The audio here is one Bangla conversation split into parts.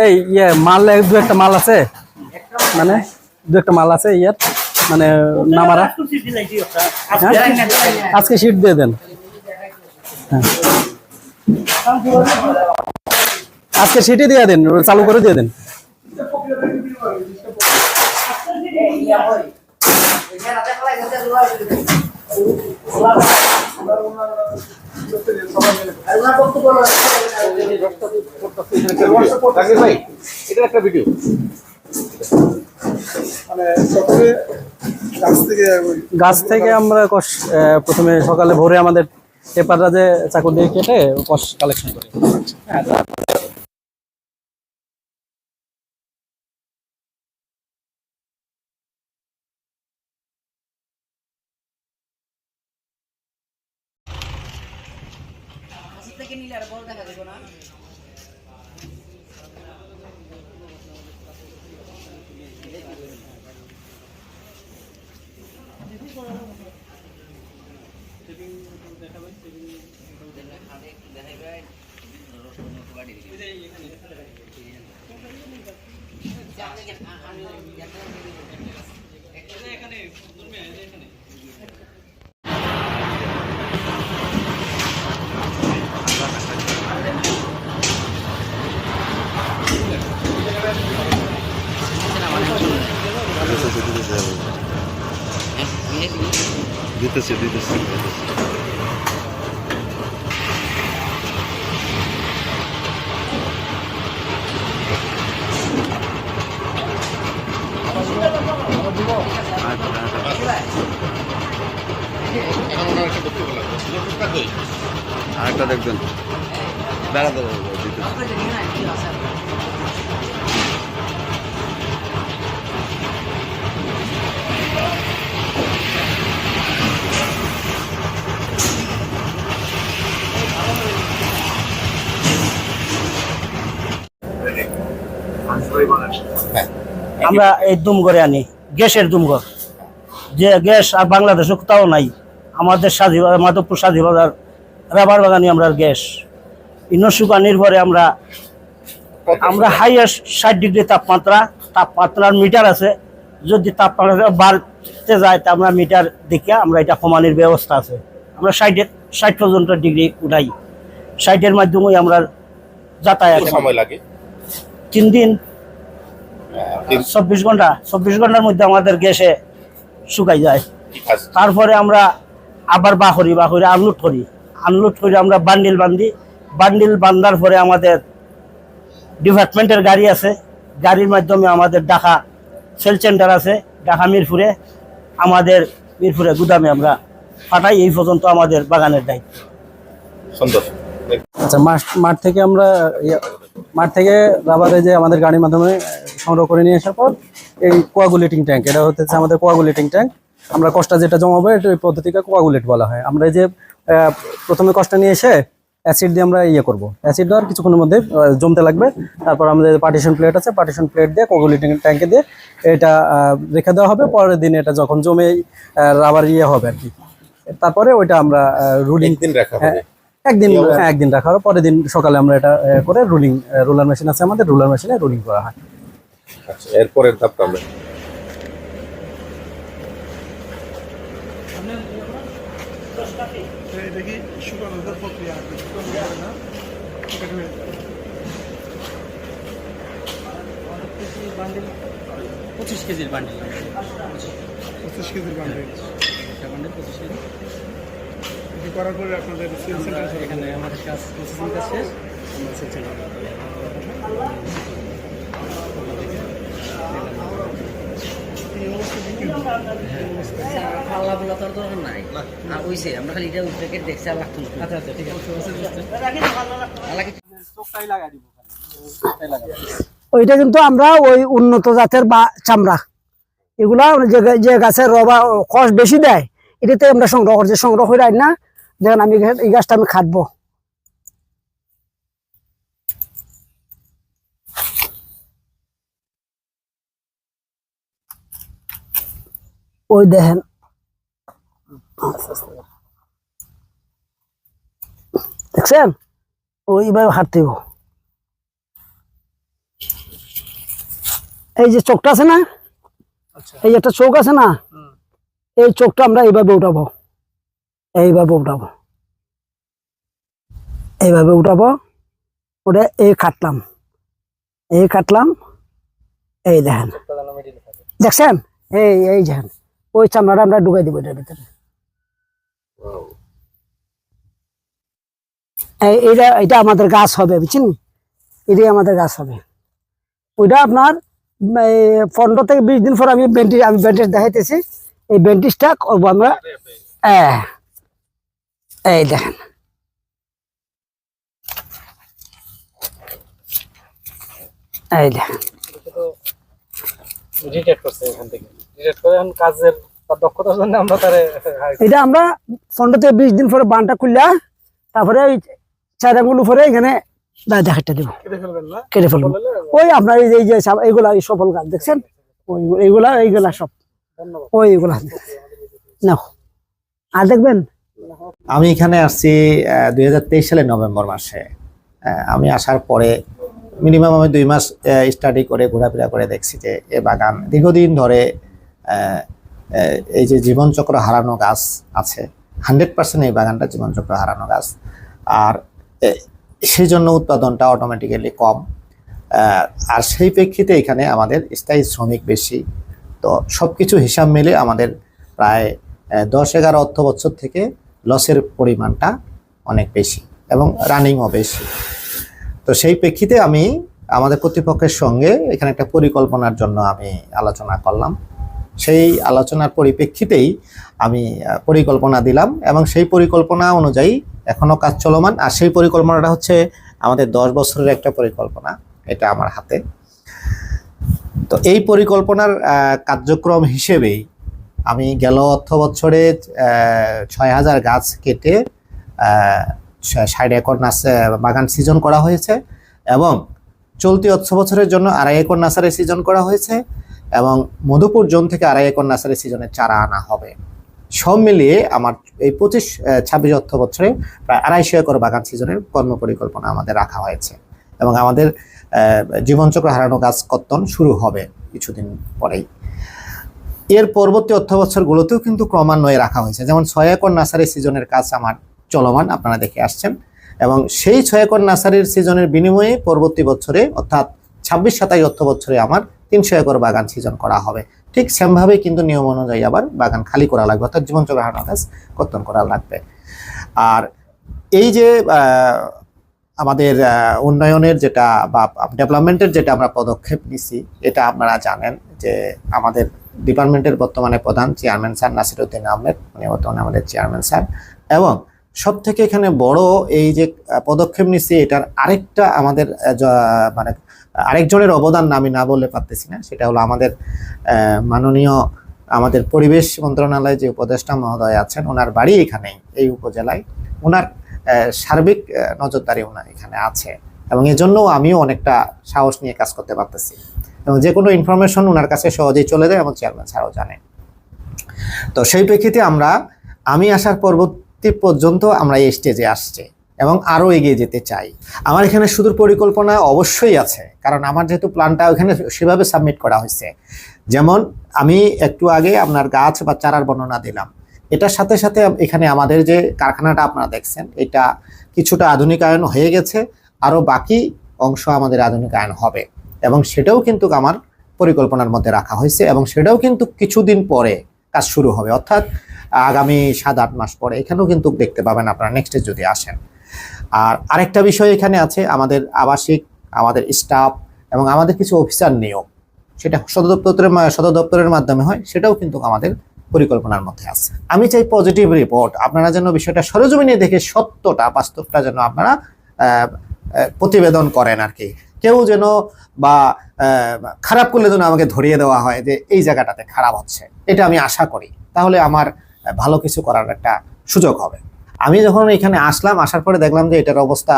এই ইয়ে মাল দু একটা মাল আছে, মানে দু একটা মাল আছে ইয়ার মানে নামারা। আজকে শীট দিয়ে দেন। হ্যাঁ আজকে শীটই দিয়ে দেন, চালু করে দিয়ে দেন। গাছ থেকে আমরা প্রথমে সকালে ভোরে আমাদের পেপাররা যে চাকু দিয়ে কেটে কষ কালেকশন করি। দিতেছে আরেকটা দেখবেন বেড়াতে আমরা এই দুমঘরে আনি গ্যাসের দুমঘর, যে গ্যাস আর বাংলাদেশে কোথাও নাই। আমাদের মাধবপুর সাজিবাজার রাবার বাগানি আমরা গ্যাস শুকানির পরে আমরা হাইয়েস্ট 60 ডিগ্রি তাপমাত্রার মিটার আছে। যদি তাপমাত্রা বাড়তে যায় তা আমরা মিটার দেখে আমরা এটা কমানোর ব্যবস্থা আছে। আমরা 60 পর্যন্ত ডিগ্রি উঠাই। 60-এর মাধ্যমে আমরা যাতায়াত সময় লাগে 3 দিন 24 ঘন্টার মধ্যে আমাদের গ্যাসে শুকাই যায়। তারপরে আমরা আবার বাহরি আনলোড করি আমরা বান্ডিল বান্ধার পরে আমাদের ডিপার্টমেন্টের গাড়ি আছে। গাড়ির মাধ্যমে আমাদের ঢাকা সেল সেন্টার আছে, ঢাকা মিরপুরে গুদামে আমরা পাঠাই। এই পর্যন্ত আমাদের বাগানের দায়িত্ব। আচ্ছা, মাঠ থেকে রাবারে যে আমাদের গাড়ির মাধ্যমে সংগ্রহ করে নিয়ে আসার পর এই কোয়াগুলেটিং ট্যাঙ্ক, এটা হচ্ছে আমাদের কোয়াগুলেটিং ট্যাঙ্ক। আমরা কষ্টা যেটা জমাবো এটা এই পদ্ধতিকে কোয়াগুলেট বলা হয়। আমরা এই যে প্রথমে কষ্টা নিয়ে এসে অ্যাসিড দিয়ে আমরা করব। অ্যাসিড দেওয়ার কিছুক্ষণের মধ্যে জমতে লাগবে। তারপর আমাদের পার্টিশন প্লেট আছে, পার্টিশন প্লেট দিয়ে কোয়াগুলেটিং ট্যাঙ্কে দিয়ে এটা রেখে দেওয়া হবে। পরের দিন এটা যখন জমে রাবার হবে আর কি, তারপরে ওইটা আমরা রুলিং একদিন রাখা হবে। পরের দিন সকালে আমরা এটা করে রোলার মেশিন আছে আমাদের, রোলার মেশিনে রুলিং করা হয়। আচ্ছা, এরপরের ধাপটা আমরা দেখি শুকানোর প্রক্রিয়া 25 কেজির বান্ডিল 25 কেজির বান্ডিল এটি করার পরে আপনাদের সেল সেন্টার এখানে আমাদের কাজ প্রসেসিং কাজ শেষ, আমরা সেল সেন্টার আমরা খালি এটা প্যাকেট দেখছি আর লাগতো। আচ্ছা ঠিক আছে, ওইটা কিন্তু আমরা ওই উন্নত জাতের বা চামড়া এগুলা যে গাছের রবা খস বেশি দেয় এটাতে আমরা সংগ্রহ করে আই না। যেমন আমি এই গাছটা আমি খাটবো, ওই দেখেন দেখছেন ওইভাবে হাঁটতে এই যে চোখটা আছে না, আচ্ছা এই একটা চোখ আছে না, এই চোখটা আমরা এইভাবে উঠাবো, এইভাবে উঠাবো, এইভাবে উঠাবো। ওটা এই কাটলাম, এই কাটলাম, এই দেখেন, দেখছেন, এই এই দেখেন, ওই চামড়াটা আমরা ঢুকাই দিব এটার ভিতরে। এইটা এটা আমাদের গাছ হবে, বুঝছেন, এটাই আমাদের গাছ হবে। ওইটা আপনার 15 থেকে 20 দিন পর আমি ব্যান্ডেজ দেখাইতেছি। এই ব্যান্ডেজটা করবো আমরা। এই দেখেন, এই দেখেন, রিটেট করছে এখান থেকে, রিটেট করে এখন কাজের তার দক্ষতার জন্য আমরা তারে এটা আমরা 15 থেকে 20 দিন পরে বানটা খুললা, তারপরে ওই 4 আঙ্গুল উপরে এখানে দেখাটা দেবো, কেটে ফেলবেন না? কেটে ফেলবো। ওই আপনার এই যে এইগুলা এই সফল গাছ দেখছেন, এইগুলা সব ওইগুলা নাও। আর দেখবেন আমি এখানে আসছি 2023 সালের নভেম্বর মাসে। আমি আসার পরে মিনিমাম আমি 2 মাস স্টাডি করে ঘোরাফেরা করে দেখছি যে এ বাগান দীর্ঘদিন ধরে এই যে জীবনচক্র হারানো গাছ আছে, 100% এই বাগানটা জীবনচক্র হারানো গাছ। আর সেই জন্য উৎপাদনটা অটোমেটিক্যালি কম। আর সেই প্রেক্ষিতে এখানে আমাদের স্থায়ী শ্রমিক বেশি। তো সব কিছু হিসাব মিলে আমাদের প্রায় 10-11 অর্থ বছর থেকে লসের পরিমাণটা অনেক বেশি এবং রানিংও বেশি। তো সেই প্রেক্ষিতে আমি আমাদের কর্তৃপক্ষের সঙ্গে এখানে একটা পরিকল্পনার জন্য আমি আলোচনা করলাম। সেই আলোচনার পরিপ্রেক্ষিতেই আমি পরিকল্পনা দিলাম এবং সেই পরিকল্পনা অনুযায়ী এখনও কাজ চলমান। আর সেই পরিকল্পনাটা হচ্ছে আমাদের 10 বছরের একটা পরিকল্পনা, এটা আমার হাতে। তো এই পরিকল্পনার কার্যক্রম হিসেবেই আমি গেল অর্থ বছরে 6000 গাছ কেটে 60 একর বাগান সিজন করা হয়েছে এবং চলতি অর্থ বছরের জন্য 2.5 একর নার্সারি সিজন করা হয়েছে এবং মধুপুর জোন থেকে 2.5 একর নার্সারি সিজনের চারা আনা হবে। সব মিলিয়ে আমার এই 25-26 অর্থ বছরে প্রায় 250 একর বাগান সিজনের কর্ম পরিকল্পনা আমাদের রাখা হয়েছে এবং আমাদের জীবনচক্র হারানো গাছ কর্তন শুরু হবে কিছুদিন পরেই। এর পরবর্তী অর্থ বছরগুলোতেও কিন্তু ক্রমান্বয়ে রাখা হয়েছে, যেমন 6 একর নার্সারি সিজনের কাজ আমার চলমান, আপনারা দেখে আসছেন। এবং সেই 6 একর নার্সারির সিজনের বিনিময়ে পরবর্তী বছরে অর্থাৎ 26-27 অর্থ বছরে আমার 300 একর বাগান সিজন করা হবে। ঠিক সেমভাবে কিন্তু নিয়ম অনুযায়ী আবার বাগান খালি করা লাগবে, অর্থাৎ জীবনচক্র হারানো গাছ কর্তন করা লাগবে। আর এই যে আমাদের উন্নয়নের যেটা বা ডেভেলপমেন্টের যেটা আমরা পদক্ষেপ নিছি, এটা আপনারা জানেন যে আমাদের ডিপার্টমেন্টের বর্তমানে প্রধান চেয়ারম্যান স্যার নাসিরউদ্দিন আহমেদ, উনি বর্তমানে আমাদের চেয়ারম্যান স্যার। এবং সব থেকে এখানে বড় এই যে পদক্ষেপ নিছি, এটার আরেকটা আমাদের মানে আরেকজনের অবদান আমি না বললে পারতেছি না, সেটা হলো আমাদের মাননীয় আমাদের পরিবেশ মন্ত্রণালয়ে যে উপদেষ্টা মহোদয় আছেন, ওনার বাড়ি এখানেই এই উপজেলায়। ওনার সার্বিক নজরদারি ওনার এখানে আছে এবং এজন্য আমিও অনেকটা সাহস নিয়ে কাজ করতে পারতেছি এবং যে কোনো ইনফরমেশন ওনার কাছে সহজেই চলে যায় এবং চেয়ারম্যান স্যারও জানে। তো সেই প্রেক্ষিতে আমি আসার পরবর্তী পর্যন্ত আমরা এই স্টেজে আসছি এবং আরও এগিয়ে যেতে চাই। আমার এখানে সুদূর পরিকল্পনা অবশ্যই আছে, কারণ আমার যেহেতু প্ল্যানটা ওখানে সেভাবে সাবমিট করা হয়েছে। যেমন আমি একটু আগে আপনার গাছ বা চারার বর্ণনা দিলাম, এটার সাথে সাথে এখানে আমাদের যে কারখানাটা আপনারা দেখছেন, এটা কিছুটা আধুনিকায়ন হয়ে গেছে, আরও বাকি অংশ আমাদের আধুনিকায়ন হবে এবং সেটাও কিন্তু আমার পরিকল্পনার মধ্যে রাখা হয়েছে এবং সেটাও কিন্তু কিছুদিন পরে কাজ শুরু হবে, অর্থাৎ আগামী 7-8 মাস পরে এখানেও কিন্তু দেখতে পাবেন আপনারা নেক্সটে যদি আসেন। আর আরেকটা বিষয় এখানে আছে, আমাদের আবাসিক, আমাদের স্টাফ এবং আমাদের কিছু অফিসার নিয়োগ, সেটা সদর দপ্তরের মাধ্যমে হয়, সেটাও কিন্তু আমাদের পরিকল্পনার মধ্যে আছে। আমি চাই পজিটিভ রিপোর্ট, আপনারা যেন বিষয়টা সরেজমিনে দেখে সত্যটা বাস্তবটা যেন আপনারা প্রতিবেদন করেন আর কি। কেউ যেন বা খারাপ করলে যেন আমাকে ধরিয়ে দেওয়া হয় যে এই জায়গাটাতে খারাপ হচ্ছে, এটা আমি আশা করি, তাহলে আমার ভালো কিছু করার একটা সুযোগ হবে। আমি যখন এখানে আসলাম, আসার পরে দেখলাম যে এটার অবস্থা,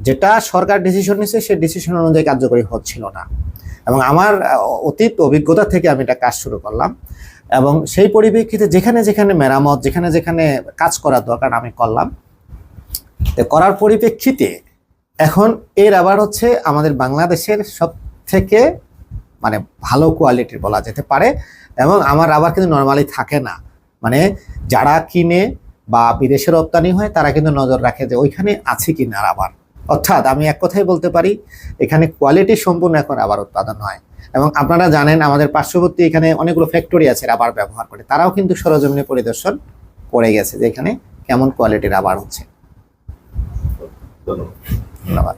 যেটা সরকার ডিসিশন নিচ্ছে সেই ডিসিশন অনুযায়ী কার্যকরী হচ্ছিল না এবং আমার অতীত অভিজ্ঞতা থেকে আমি এটা কাজ শুরু করলাম এবং সেই পরিপ্রেক্ষিতে যেখানে যেখানে মেরামত, যেখানে যেখানে কাজ করার দরকার আমি করলাম। করার পরিপ্রেক্ষিতে এখন এর আবার হচ্ছে আমাদের বাংলাদেশের সব থেকে মানে ভালো কোয়ালিটির বলা যেতে পারে। এবং আমার রাবার কিন্তু নর্মালি থাকে না, মানে যারা কিনে বা বিদেশে রপ্তানি হয় তারা কিন্তু নজর রাখে যে ওইখানে আছে কিনা রাবার। অর্থাৎ আমি এক কথাই বলতে পারি এখানে কোয়ালিটি সম্পূর্ণ এখন রাবার উৎপাদন হয়। এবং আপনারা জানেন আমাদের পার্শ্ববর্তী এখানে অনেকগুলো ফ্যাক্টরি আছে রাবার ব্যবহার করে, তারাও কিন্তু সরজমিনে পরিদর্শন করে গেছে যে এখানে কেমন কোয়ালিটি রাবার হচ্ছে। ধন্যবাদ। ধন্যবাদ।